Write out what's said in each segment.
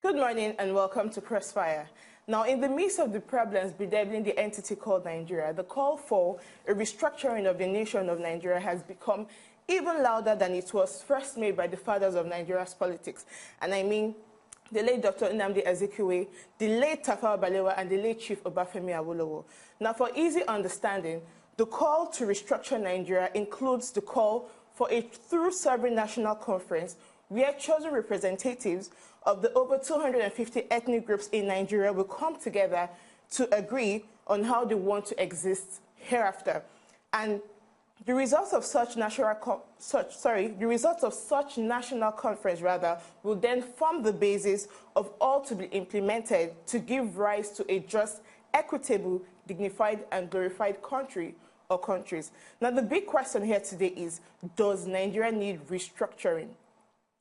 Good morning and welcome to CROSSFIRE. Now, in the midst of the problems bedeviling the entity called Nigeria, the call for a restructuring of the nation of Nigeria has become even louder than it was first made by the fathers of Nigeria's politics. And I mean the late Dr. Nnamdi Azikiwe, the late Tafawa Balewa, and the late Chief Obafemi Awolowo. Now, for easy understanding, the call to restructure Nigeria includes the call for a through-sovereign national conference where chosen representatives of the over 250 ethnic groups in Nigeria will come together to agree on how they want to exist hereafter. And the results of such national conference will then form the basis of all to be implemented to give rise to a just, equitable, dignified, and glorified country or countries. Now, the big question here today is, does Nigeria need restructuring?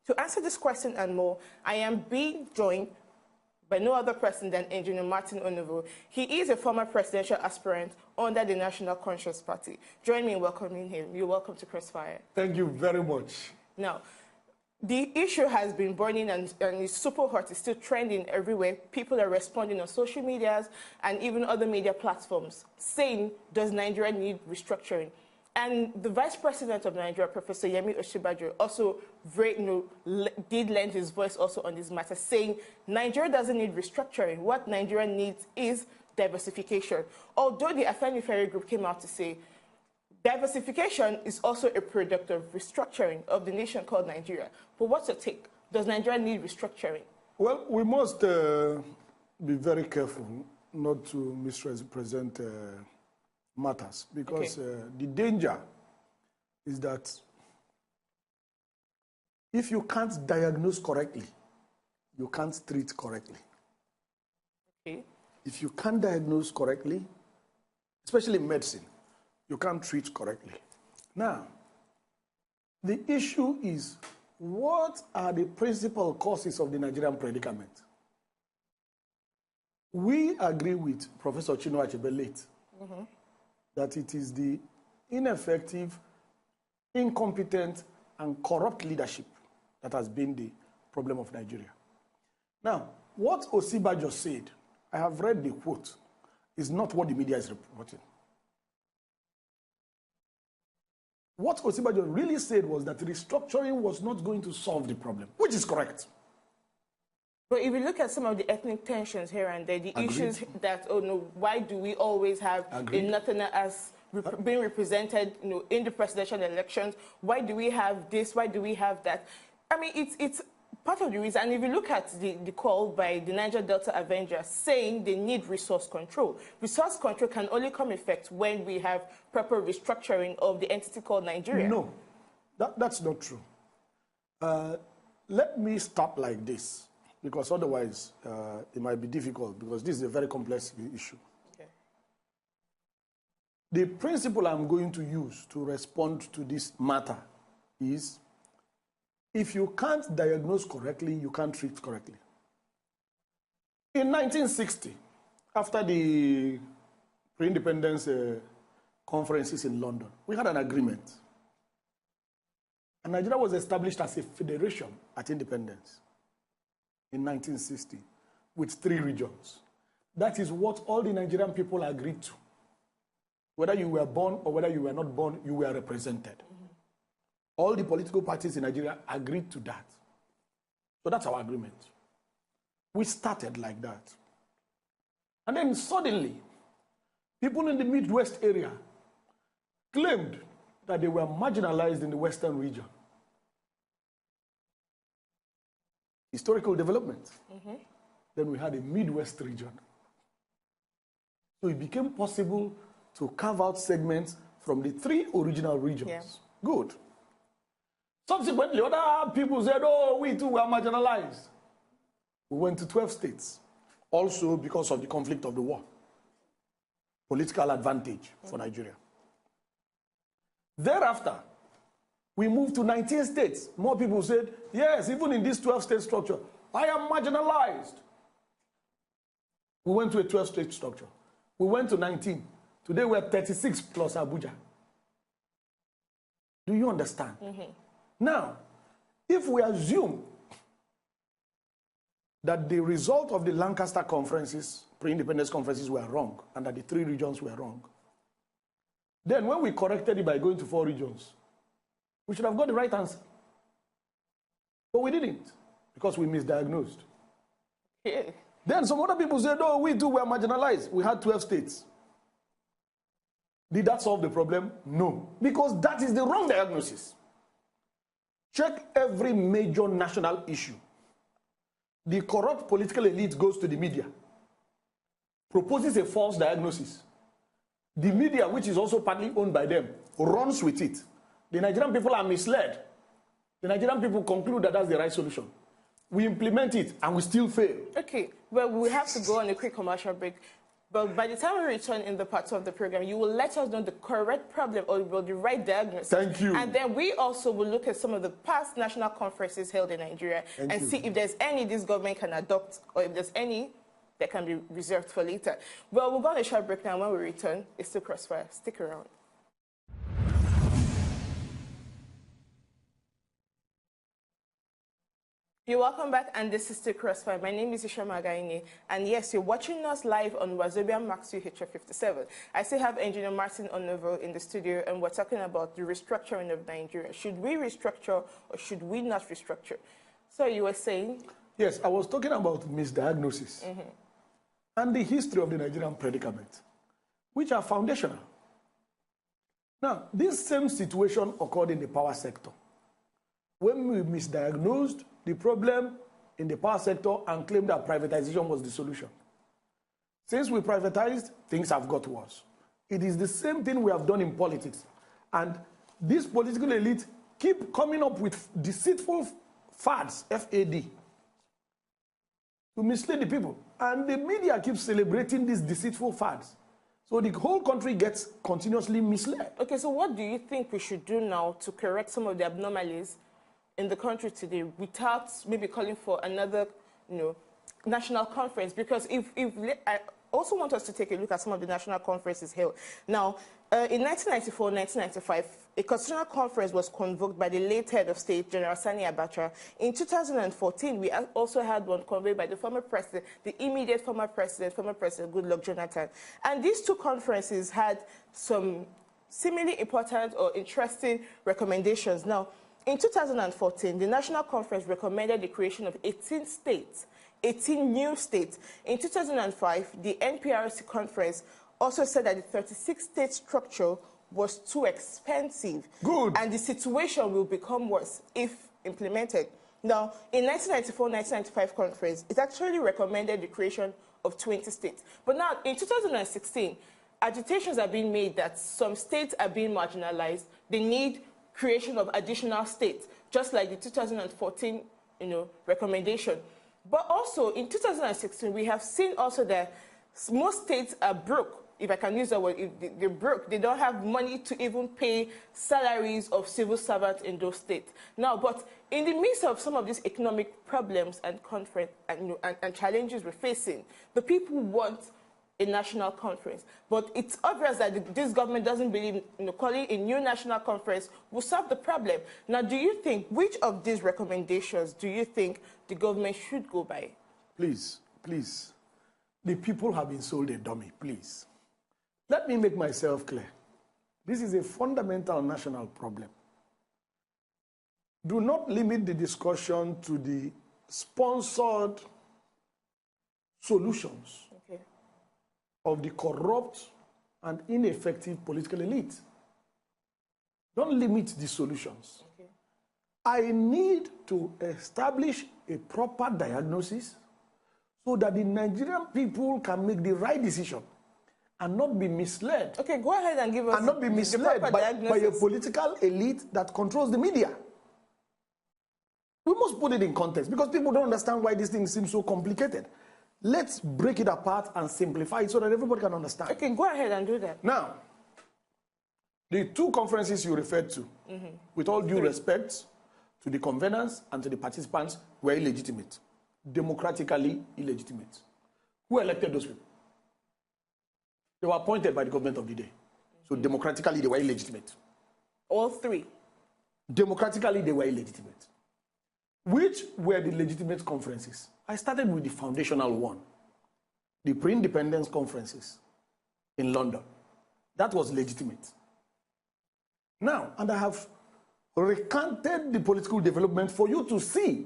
To answer this question and more, I am being joined by no other person than Engineer Martin Onovo. He is a former presidential aspirant under the National Conscious Party. Join me in welcoming him. You're welcome to CROSSFIRE. Thank you very much. Now, the issue has been burning and is super hot. It's still trending everywhere. People are responding on social medias and even other media platforms saying, does Nigeria need restructuring? And the Vice President of Nigeria, Professor Yemi Osinbajo, also did lend his voice also on this matter, saying Nigeria doesn't need restructuring. What Nigeria needs is diversification. Although the Afenifere group came out to say diversification is also a product of restructuring of the nation called Nigeria. But what's your take? Does Nigeria need restructuring? Well, we must be very careful not to misrepresent matters, because the danger is that if you can't diagnose correctly, you can't treat correctly. Okay. If you can't diagnose correctly, especially in medicine, you can't treat correctly. Now, the issue is, what are the principal causes of the Nigerian predicament? We agree with Professor Chinua Achebe late that it is the ineffective, incompetent, and corrupt leadership that has been the problem of Nigeria. Now, what Osinbajo said, I have read the quote, is not what the media is reporting. What Osinbajo really said was that restructuring was not going to solve the problem, which is correct. But if you look at some of the ethnic tensions here and there, the issues that, oh no, why do we always have a Northerner as being represented, in the presidential elections? Why do we have this? Why do we have that? I mean, it's part of the reason. And if you look at the call by the Niger Delta Avengers saying they need resource control. Resource control can only come effect when we have proper restructuring of the entity called Nigeria. No, that's not true. Let me start like this, because otherwise it might be difficult, because this is a very complex issue. Okay. The principle I'm going to use to respond to this matter is, if you can't diagnose correctly, you can't treat correctly. In 1960, after the pre-independence conferences in London, we had an agreement. And Nigeria was established as a federation at independence in 1960 with 3 regions. That is what all the Nigerian people agreed to. Whether you were born or whether you were not born, you were represented. All the political parties in Nigeria agreed to that. So that's our agreement. We started like that. And then suddenly, people in the Midwest area claimed that they were marginalized in the Western region. Historical development. Then we had a Midwest region. So it became possible to carve out segments from the 3 original regions. Yeah. Good. Subsequently, other people said, oh, we too were marginalized. We went to 12 states, also because of the conflict of the war. Political advantage for Nigeria. Thereafter, we moved to 19 states. More people said, yes, even in this 12-state structure, I am marginalized. We went to a 12-state structure. We went to 19. Today we're 36 plus Abuja. Do you understand? Now, if we assume that the result of the Lancaster conferences, pre-independence conferences, were wrong, and that the 3 regions were wrong. Then when we corrected it by going to 4 regions, we should have got the right answer. But we didn't, because we misdiagnosed. Yeah. Then some other people said, oh, we too were marginalized. We had 12 states. Did that solve the problem? No, because that is the wrong diagnosis. Check every major national issue. The corrupt political elite goes to the media, proposes a false diagnosis. The media, which is also partly owned by them, runs with it. The Nigerian people are misled. The Nigerian people conclude that that's the right solution. We implement it and we still fail. Okay, well, we have to go on a quick commercial break. But by the time we return in the part of the program, you will let us know the correct problem or the right diagnosis. Thank you. And then we also will look at some of the past national conferences held in Nigeria and see if there's any this government can adopt or if there's any that can be reserved for later. Well, we'll go on a short break now. When we return, it's still Crossfire. Stick around. You're welcome back, and this is still Crossfire. My name is Isha Magaini, and yes, you're watching us live on Wazobia Max UHF 57. I still have Engineer Martin Onovo in the studio, and we're talking about the restructuring of Nigeria. Should we restructure or should we not restructure? So you were saying? Yes, I was talking about misdiagnosis and the history of the Nigerian predicament, which are foundational. Now, this same situation occurred in the power sector. When we misdiagnosed the problem in the power sector and claimed that privatization was the solution. Since we privatized, things have got worse. It is the same thing we have done in politics. And this political elite keep coming up with deceitful fads, F-A-D, to mislead the people. And the media keeps celebrating these deceitful fads. So the whole country gets continuously misled. Okay, so what do you think we should do now to correct some of the abnormalities in the country today without maybe calling for another, national conference? Because I also want us to take a look at some of the national conferences held. Now, in 1994, 1995, a constitutional conference was convoked by the late head of state, General Sani Abacha. In 2014, we also had one convened by the former president, the immediate former president Goodluck Jonathan. And these 2 conferences had some seemingly important or interesting recommendations. Now, in 2014, the National Conference recommended the creation of 18 states, 18 new states. In 2005, the NPRC Conference also said that the 36-state structure was too expensive. Good. And the situation will become worse if implemented. Now, in 1994-1995 conference, it actually recommended the creation of 20 states. But now, in 2016, agitations are being made that some states are being marginalized. They need creation of additional states, just like the 2014, recommendation. But also, in 2016, we have seen also that most states are broke. If I can use that word, they're broke. They don't have money to even pay salaries of civil servants in those states. Now, but in the midst of some of these economic problems and challenges we're facing, the people want a national conference. But it's obvious that this government doesn't believe calling a new national conference will solve the problem. Now, do you think, which of these recommendations do you think the government should go by? Please, please. The people have been sold a dummy, please. Let me make myself clear. This is a fundamental national problem. Do not limit the discussion to the sponsored solutions of the corrupt and ineffective political elite. Don't limit the solutions. Okay. I need to establish a proper diagnosis so that the Nigerian people can make the right decision and not be misled. Okay, go ahead and give us and not be misled by a political elite that controls the media. We must put it in context because people don't understand why this thing seems so complicated. Let's break it apart and simplify it so that everybody can understand. Okay, go ahead and do that. Now, the 2 conferences you referred to, with all due respect to the conveners and to the participants, were illegitimate. Democratically illegitimate. Who elected those people? They were appointed by the government of the day. So democratically, they were illegitimate. All 3? Democratically, they were illegitimate. Which were the legitimate conferences? I started with the foundational one, the pre-independence conferences in London. That was legitimate. Now, and I have recanted the political development for you to see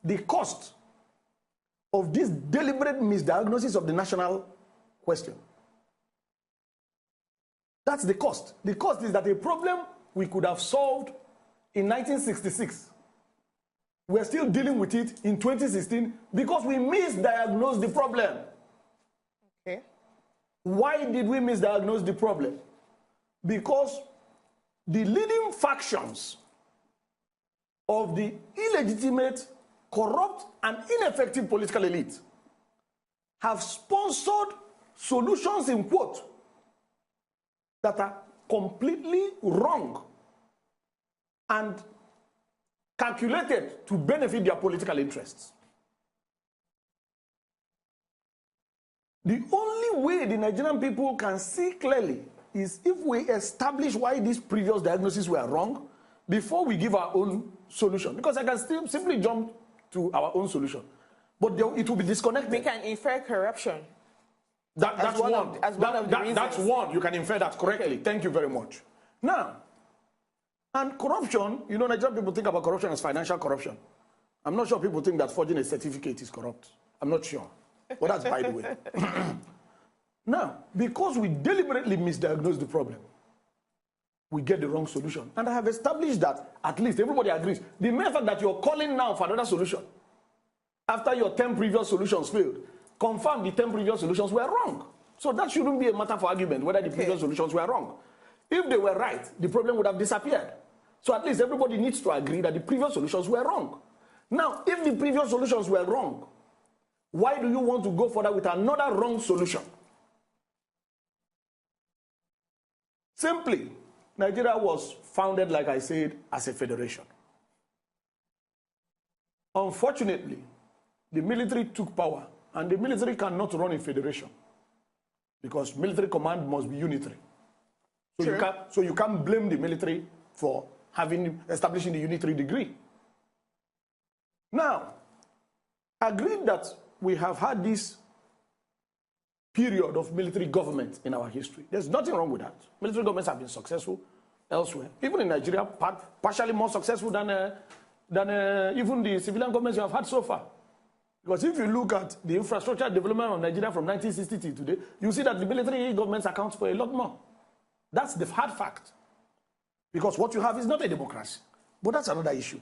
the cost of this deliberate misdiagnosis of the national question. That's the cost. The cost is that a problem we could have solved in 1966. We're still dealing with it in 2016 because we misdiagnosed the problem. Okay. Why did we misdiagnose the problem? Because the leading factions of the illegitimate, corrupt, and ineffective political elite have sponsored solutions, in quote, that are completely wrong and calculated to benefit their political interests. The only way the Nigerian people can see clearly is if we establish why these previous diagnoses were wrong before we give our own solution. Because I can still simply jump to our own solution, but it will be disconnected. We can infer corruption. That's one. That's one. You can infer that correctly. Okay. Thank you very much. Now, and corruption, you know, Nigerian people think about corruption as financial corruption. I'm not sure people think that forging a certificate is corrupt. I'm not sure. But that's by the way. Now, because we deliberately misdiagnose the problem, we get the wrong solution. And I have established that, at least everybody agrees, the mere fact that you're calling now for another solution, after your 10 previous solutions failed, confirm the 10 previous solutions were wrong. So that shouldn't be a matter for argument, whether the previous solutions were wrong. If they were right, the problem would have disappeared. So at least everybody needs to agree that the previous solutions were wrong. Now, if the previous solutions were wrong, why do you want to go further with another wrong solution? Simply, Nigeria was founded, like I said, as a federation. Unfortunately, the military took power, and the military cannot run a federation because military command must be unitary. So you can't blame the military for establishing the unitary degree. Now, agreed that we have had this period of military government in our history. There's nothing wrong with that. Military governments have been successful elsewhere. Even in Nigeria, partially more successful than even the civilian governments you have had so far. Because if you look at the infrastructure development of Nigeria from 1960 to today, you see that the military governments account for a lot more. That's the hard fact. Because what you have is not a democracy. But that's another issue.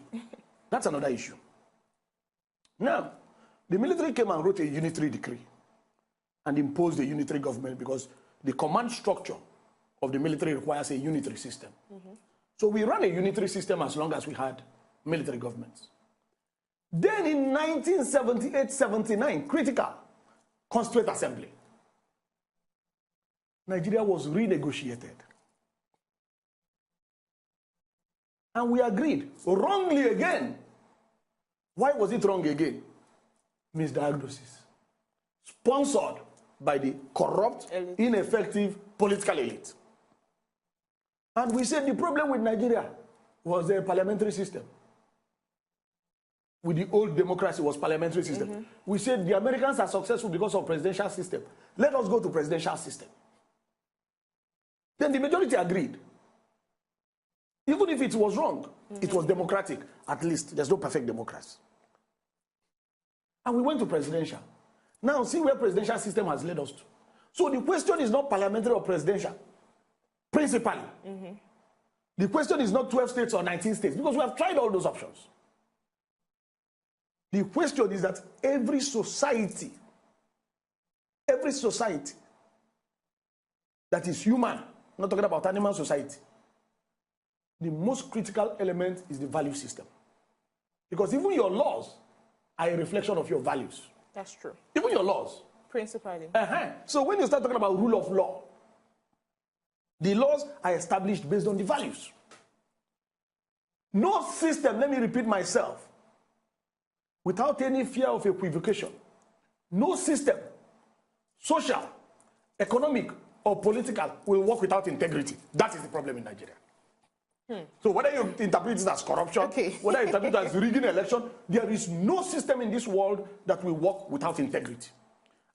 That's another issue. Now, the military came and wrote a unitary decree and imposed a unitary government because the command structure of the military requires a unitary system. So we ran a unitary system as long as we had military governments. Then in 1978-79, critical, Constituent Assembly, Nigeria was renegotiated. And we agreed, wrongly again. Why was it wrong again? Misdiagnosis. Sponsored by the corrupt, ineffective political elite. And we said the problem with Nigeria was the parliamentary system. With the old democracy was parliamentary system. We said the Americans are successful because of presidential system. Let us go to presidential system. Then the majority agreed. Even if it was wrong, it was democratic. At least there's no perfect democracy. And we went to presidential. Now see where presidential system has led us to. So the question is not parliamentary or presidential, principally. The question is not 12 states or 19 states, because we have tried all those options. The question is that every society that is human, I'm not talking about animal society, the most critical element is the value system. Because even your laws are a reflection of your values. That's true. Even your laws. Principally. So when you start talking about rule of law, the laws are established based on the values. No system, let me repeat myself, without any fear of equivocation, no system, social, economic, or political, will work without integrity. That is the problem in Nigeria. So whether you interpret it as corruption, whether you interpret it as rigging election, there is no system in this world that will work without integrity.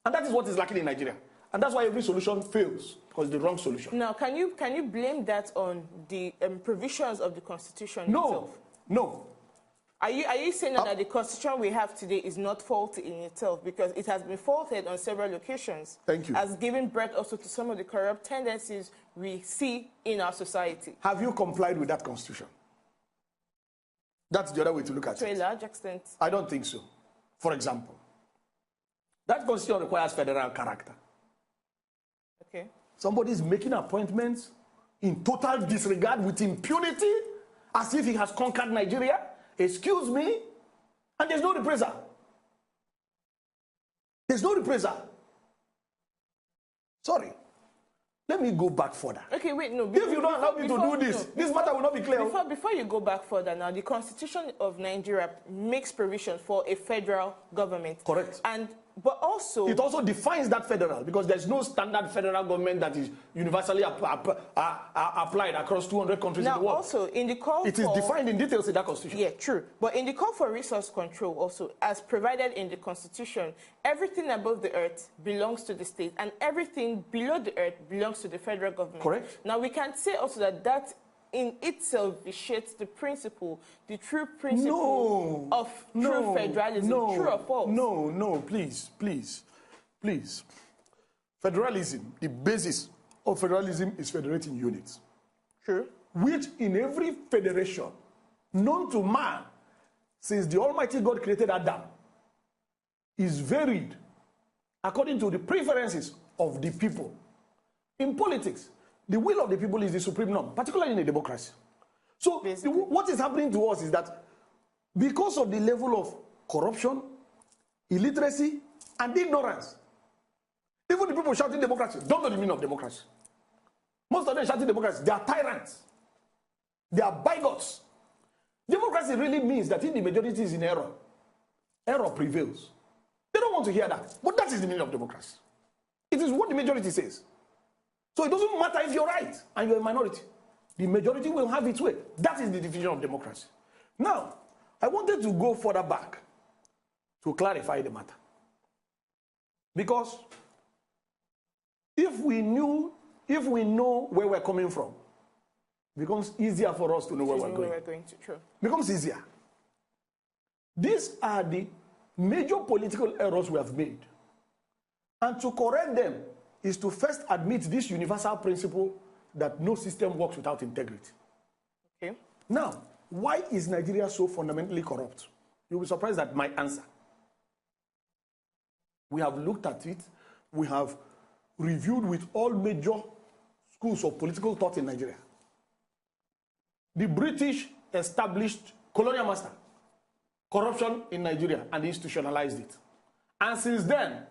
And that is what is lacking in Nigeria. And that's why every solution fails, because it's the wrong solution. Now, can you blame that on the provisions of the Constitution itself? No. Are you saying that the Constitution we have today is not faulty in itself, because it has been faulted on several occasions? Thank you. As giving birth also to some of the corrupt tendencies we see in our society. Have you complied with that Constitution? That's the other way to look at it. To a large extent. I don't think so. For example, that Constitution requires federal character. Okay. Somebody is making appointments in total disregard with impunity, as if he has conquered Nigeria. Excuse me? And there's no reprisal. There's no reprisal. Sorry. Let me go back further. Okay, wait, no. If you don't allow me to do this, this matter will not be clear. Before you go back further now, the Constitution of Nigeria makes provision for a federal government. Correct. But also... It also defines that federal, because there's no standard federal government that is universally applied across 200 countries in the world. Now, also, in the call It is defined in details in that Constitution. Yeah, true. But in the call for resource control also, as provided in the Constitution, everything above the earth belongs to the state, and everything below the earth belongs to the federal government. Correct. Now, we can say also that in itself vitiates the principle, the true principle of true federalism. True or false? No, please. Federalism, the basis of federalism is federating units. True. Which in every federation known to man since the Almighty God created Adam is varied according to the preferences of the people. In politics, the will of the people is the supreme norm, particularly in a democracy. So what is happening to us is that because of the level of corruption, illiteracy, and ignorance, even the people shouting democracy don't know the meaning of democracy. Most of them shouting democracy, they are tyrants. They are bigots. Democracy really means that if the majority is in error, error prevails. They don't want to hear that. But that is the meaning of democracy. It is what the majority says. So it doesn't matter if you're right and you're a minority. The majority will have its way. That is the definition of democracy. Now, I wanted to go further back to clarify the matter. Because if we know where we're coming from, it becomes easier for us to know where we're going. True. Becomes easier. These are the major political errors we have made. And to correct them is to first admit this universal principle that no system works without integrity. Okay. Now, why is Nigeria so fundamentally corrupt? You'll be surprised at my answer. We have looked at it. We have reviewed with all major schools of political thought in Nigeria. The British established colonial master corruption in Nigeria and institutionalized it. And since then,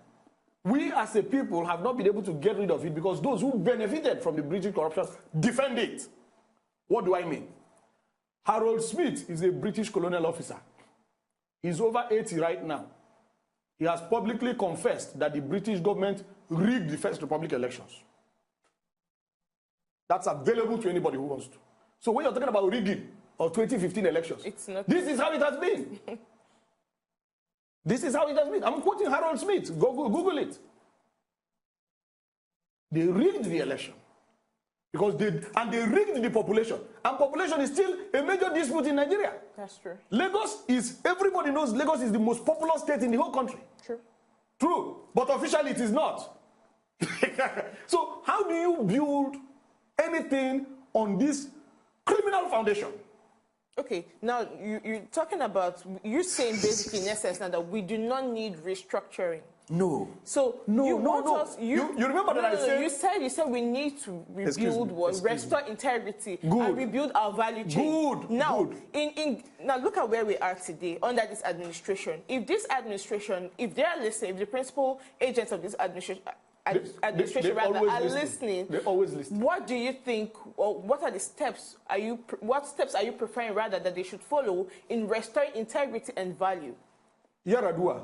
we as a people have not been able to get rid of it because those who benefited from the British corruption defend it. What do I mean? Harold Smith is a British colonial officer. He's over 80 right now. He has publicly confessed that the British government rigged the First Republic elections. That's available to anybody who wants to. So when you're talking about rigging of 2015 elections, it's not. This is how it has been. This is how it has been. I'm quoting Harold Smith. Google it. They rigged the election. Because they rigged the population. And population is still a major dispute in Nigeria. That's true. Lagos is, everybody knows Lagos is the most populous state in the whole country. True. True. But officially it is not. So how do you build anything on this criminal foundation? Okay, now you're talking about, you're saying basically in essence now that we do not need restructuring. No. So you remember that I said you said we need to rebuild restore integrity and rebuild our value chain. Now look at where we are today under this administration. If this administration, if they are listening, if the principal agents of this administration are listening, they always listen. What do you think, or what are the steps what steps are you preferring rather that they should follow in restoring integrity and value? Yaradua,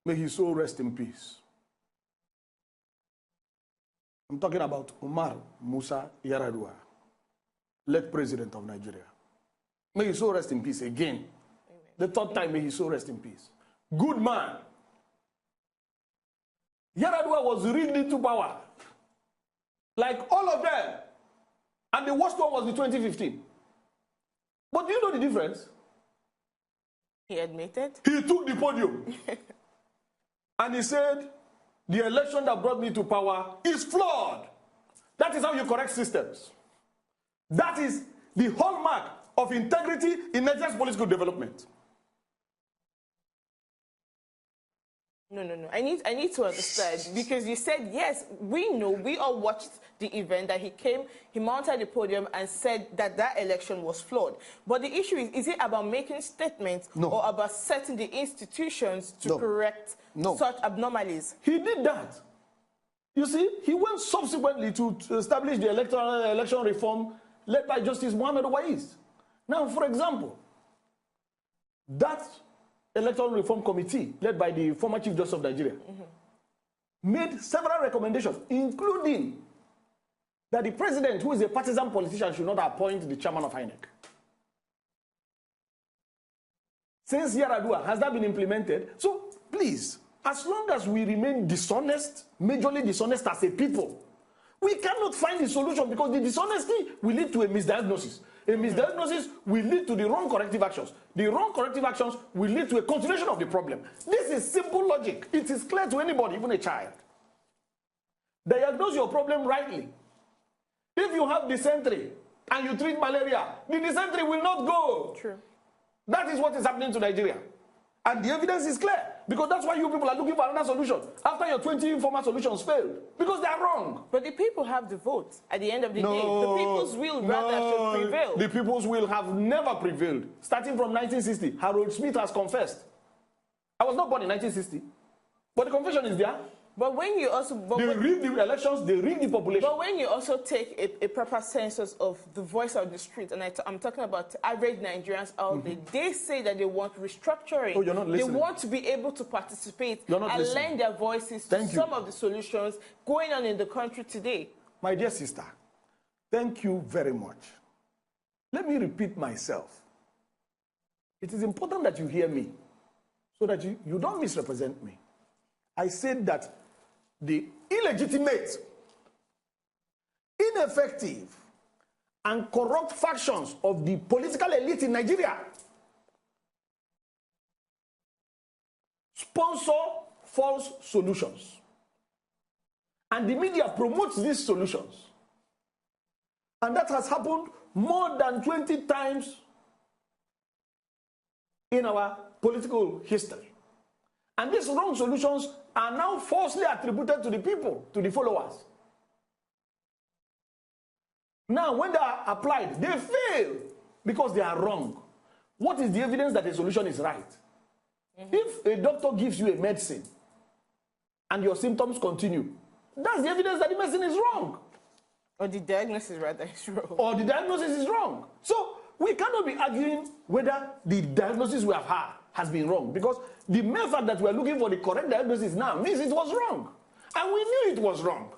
may his soul rest in peace. I'm talking about Umar Musa Yaradua. late president of Nigeria. May his soul rest in peace again. Amen. The third time, may his soul rest in peace. Good man. Yar'Adua was rigged into power. Like all of them. And the worst one was the 2015. But do you know the difference? He admitted? He took the podium. And he said, the election that brought me to power is flawed. That is how you correct systems. That is the hallmark of integrity in Nigeria's political development. No. I need to understand, because you said, yes, we know, we all watched the event that he came, he mounted the podium and said that that election was flawed. But the issue is it about making statements or about setting the institutions to correct such abnormalities? He did that. You see, he went subsequently to establish the election reform led by Justice Mohammed Wais. Now, for example, that Electoral Reform Committee, led by the former Chief Justice of Nigeria, made several recommendations, including that the president, who is a partisan politician, should not appoint the chairman of INEC. Since Yar'Adua, has that been implemented? So, please, as long as we remain dishonest, majorly dishonest as a people, we cannot find a solution, because the dishonesty will lead to a misdiagnosis. A misdiagnosis will lead to the wrong corrective actions. The wrong corrective actions will lead to a continuation of the problem. This is simple logic. It is clear to anybody, even a child. Diagnose your problem rightly. If you have dysentery and you treat malaria, the dysentery will not go. True. That is what is happening to Nigeria. And the evidence is clear, because that's why you people are looking for another solution after your 20 informal solutions failed, because they are wrong. But the people have the vote at the end of the day. The people's will rather should prevail. The people's will have never prevailed. Starting from 1960, Harold Smith has confessed. I was not born in 1960, but the confession is there. But when you also... They rigged the elections, they rigged the population. But when you also take a proper census of the voice of the street, and I'm talking about average Nigerians out there, they say that they want restructuring. Oh, you're not listening. They want to be able to participate and listening. lend their voices to some of the solutions going on in the country today. My dear sister, thank you very much. Let me repeat myself. It is important that you hear me so that you don't misrepresent me. I said that the illegitimate, ineffective, and corrupt factions of the political elite in Nigeria sponsor false solutions. And the media promotes these solutions. And that has happened more than 20 times in our political history. And these wrong solutions are now falsely attributed to the people, to the followers. Now, when they are applied, they fail because they are wrong. What is the evidence that a solution is right? If a doctor gives you a medicine and your symptoms continue, that's the evidence that the medicine is wrong. Or the diagnosis rather is wrong. Or the diagnosis is wrong. So we cannot be arguing whether the diagnosis we have had has been wrong, because the mere fact that we are looking for the correct diagnosis now means it was wrong. And we knew it was wrong.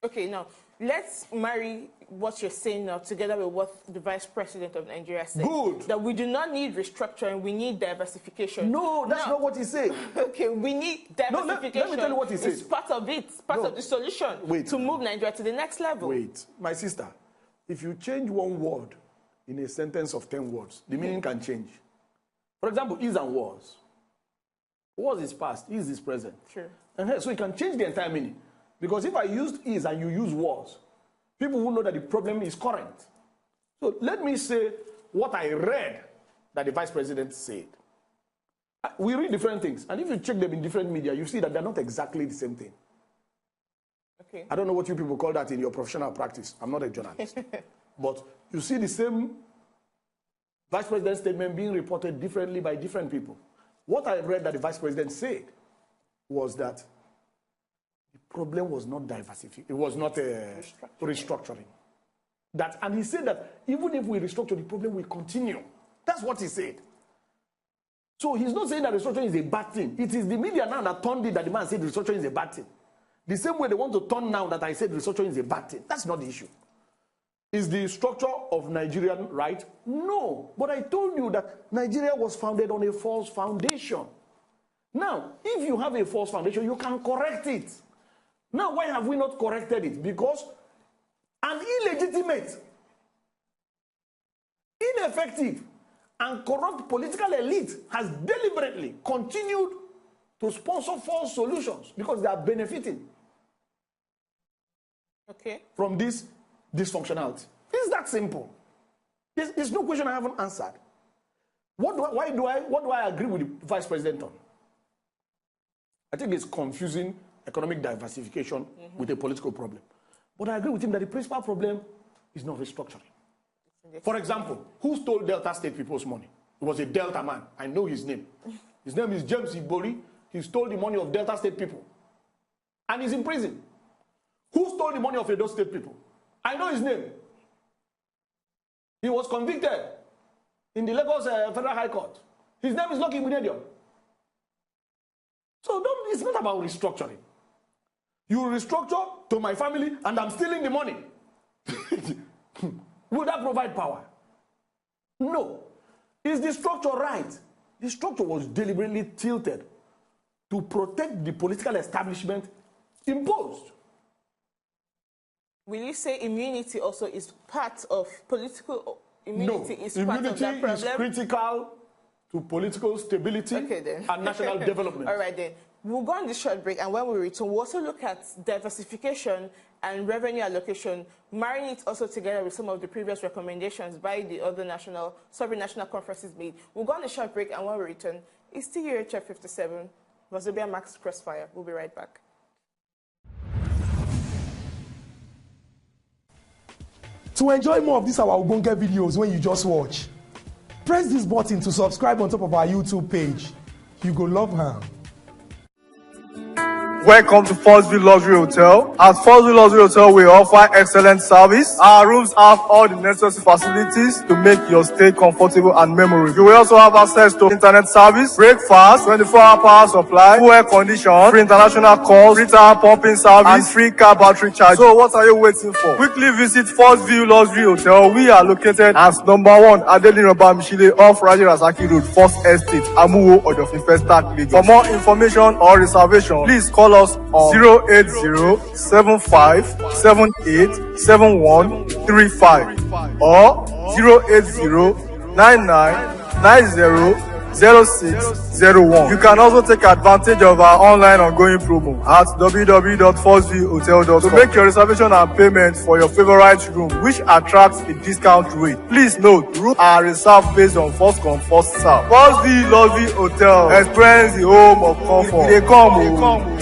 Okay, now, let's marry what you're saying now together with what the Vice President of Nigeria said. Good. That we do not need restructuring, we need diversification. No, that's not what he said. Okay, we need diversification. Let me tell you what he said. It's part of it, part of the solution to move Nigeria to the next level. Wait, my sister, if you change one word in a sentence of 10 words, the meaning can change. For example, is and was. Was is past, is present. Sure. And so you can change the entire meaning. Because if I used is and you use was, people will know that the problem is current. So let me say what I read that the Vice President said. We read different things. And if you check them in different media, you see that they're not exactly the same thing. Okay. I don't know what you people call that in your professional practice. I'm not a journalist. But you see the same Vice President's statement being reported differently by different people. What I read that the Vice President said was that the problem was not diversification. It was not restructuring. And he said that even if we restructure, the problem will continue. That's what he said. So he's not saying that restructuring is a bad thing. It is the media now that turned it that the man said restructuring is a bad thing. The same way they want to turn now that I said restructuring is a bad thing. That's not the issue. Is the structure of Nigerian right? No. But I told you that Nigeria was founded on a false foundation. Now, if you have a false foundation, you can correct it. Now, why have we not corrected it? Because an illegitimate, ineffective, and corrupt political elite has deliberately continued to sponsor false solutions because they are benefiting from this dysfunctionality. It's that simple. There's no question I haven't answered. What do I agree with the vice president on? I think it's confusing economic diversification with a political problem. But I agree with him that the principal problem is not restructuring. For example, who stole Delta State people's money? It was a Delta man. I know his name. His name is James Ibori. He stole the money of Delta State people. And he's in prison. Who stole the money of Edo State people? I know his name. He was convicted in the Lagos Federal High Court. His name is Lucky Munedium. So it's not about restructuring. You restructure to my family and I'm stealing the money. Will that provide power? No. Is the structure right? The structure was deliberately tilted to protect the political establishment imposed. Will you say immunity also is part of political immunity? No, is part of that problem? Immunity is critical to political stability and national development. All right then. We'll go on this short break, and when we return, we'll also look at diversification and revenue allocation, marrying it also together with some of the previous recommendations by the other sovereign national conferences made. We'll go on a short break, and when we return, it's still UHF 57, Wazobia Max Crossfire. We'll be right back. To enjoy more of these our Ogonge videos when you just watch, press this button to subscribe on top of our YouTube page. You go love her. Welcome to First-View Luxury Hotel. At First-View Luxury Hotel, we offer excellent service. Our rooms have all the necessary facilities to make your stay comfortable and memorable. You will also have access to internet service, breakfast, 24-hour power supply, full air condition, free international calls, free tire pumping service, and free car battery charge. So what are you waiting for? Quickly visit First-View Luxury Hotel. We are located at #1 Adeola Mishile off Raji Rasaki Road, First Estate, Amuwo, Odofin First Start, Lagos. For more information or reservation, please call us on 08075787135 or 08099900601. You can also take advantage of our online ongoing promo at www.firstviewhotel.com to make your reservation and payment for your favorite room, which attracts a discount rate. Please note, rooms are reserved based on first come, first serve. First View Luxury Hotel. Experience the home of comfort. They come.